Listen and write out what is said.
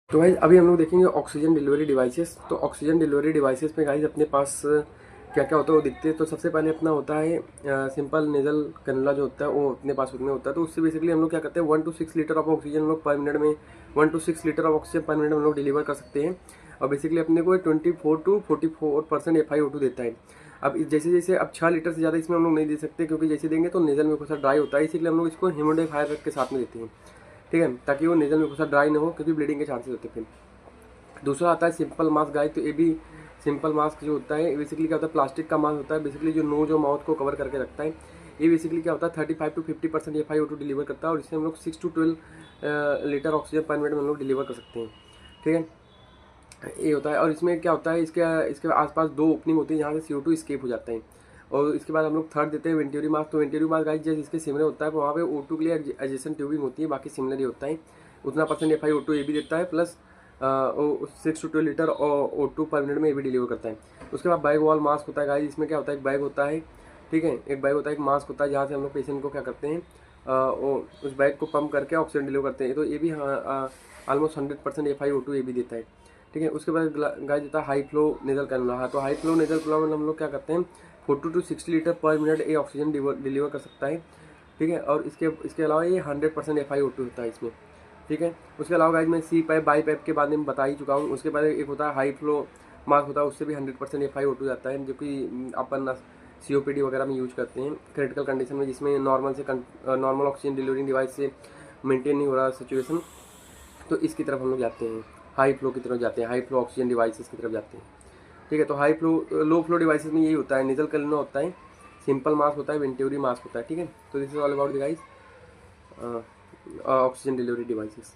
तो गाइज अभी हम लोग देखेंगे ऑक्सीजन डिलीवरी डिवाइसेस। तो ऑक्सीजन डिलीवरी डिवाइसेस में गाइज अपने पास क्या क्या होता है वो दिखते हैं। तो सबसे पहले अपना होता है सिंपल नेजल कैनुला जो होता है वो अपने पास उसमें होता है। तो उससे बेसिकली हम लोग क्या करते हैं 1 to 6 लीटर ऑफ ऑक्सीजन हम लोग पर मिनट में 1 to 6 लीटर ऑफ ऑक्सीजन पर मिनट में हम लोग डिलीवर कर सकते हैं। और बेसिकली अपने को 24 to 44% FiO2 देता है। अब जैसे जैसे अब 6 लीटर से ज़्यादा इसमें हम लोग नहीं दे सकते, क्योंकि जैसे देंगे तो नेजल में ड्राई होता है, इसीलिए हम लोग इसको ह्यूमिडिफायर के साथ में देते हैं। ठीक है, ताकि वो नेजल में ड्राई ना हो, क्योंकि ब्लीडिंग के चांसेस होते हैं फिर। दूसरा आता है सिंपल मास्क गाइस। तो ये भी सिंपल मास्क जो होता है बेसिकली क्या होता है, प्लास्टिक का मास्क होता है बेसिकली, जो नोज और माउथ को कवर करके रखता है। ये बेसिकली क्या होता है 35 to 50% FiO2 डिलीवर करता है, और इससे हम लोग 6 to 12 लीटर ऑक्सीजन पर मिनट में हम लोग डिलीवर कर सकते हैं। ठीक है, ये होता है। और इसमें क्या होता है, इसके आसपास 2 ओपनिंग होती है जहाँ से CO2 स्केप हो जाता है। और इसके बाद हम लोग थर्ड देते हैं वेंटिवरी मास्क। तो वेंटिवरी मास्क गाइस जैसे इसके सिमिलर होता है, वहाँ पे O2 के लिए एडजेसेंट ट्यूबिंग होती है, बाकी सिमिलर ही होता है। उतना परसेंट FiO2 ये भी देता है, प्लस 6 to 12 लीटर O2 पर मिनट में ये भी डिलीवर करता है। उसके बाद बैग वॉल मास्क होता है गाइस। इसमें क्या होता है, एक बैग होता है, ठीक है, एक बैग होता है, एक मास्क होता है, जहाँ से हम लोग पेशेंट को क्या करते हैं उस बैग को पंप करके ऑक्सीजन डिलीवर करते हैं। तो ये भी ऑलमोस्ट 100% FiO2 ये भी देता है। ठीक है, उसके बाद गाइस देता है हाई फ्लो नेजल कैनुला। हाँ, तो हाई फ्लो नेजल कैनुला में हम लोग क्या करते हैं 40 to 60 लीटर पर मिनट ये ऑक्सीजन डिलीवर कर सकता है। ठीक है, और इसके अलावा ये 100% FiO2 होता है इसमें। ठीक है, उसके अलावा गाइस मैं सी पाइप बाई पाइप के बारे में बता ही चुका हूँ। उसके बाद एक होता है हाई फ्लो मास्क होता है, उससे भी 100% FiO2 जाता है, जो कि अपन COPD वगैरह में यूज करते हैं क्रिटिकल कंडीशन में, जिसमें नॉर्मल ऑक्सीजन डिलीवरी डिवाइस से मेंटेन नहीं हो रहा सिचुएशन। तो इसकी तरफ हम लोग जाते हैं, हाई फ्लो की तरफ जाते हैं, हाई फ्लो ऑक्सीजन डिवाइसेस की तरफ जाते हैं। ठीक है, तो high flow low flow devices में यही होता है, नेजल कैनुला होता है, सिंपल मास्क होता है, वेंटिवरी मास्क होता है। ठीक है, तो this is all about the guys oxygen delivery devices.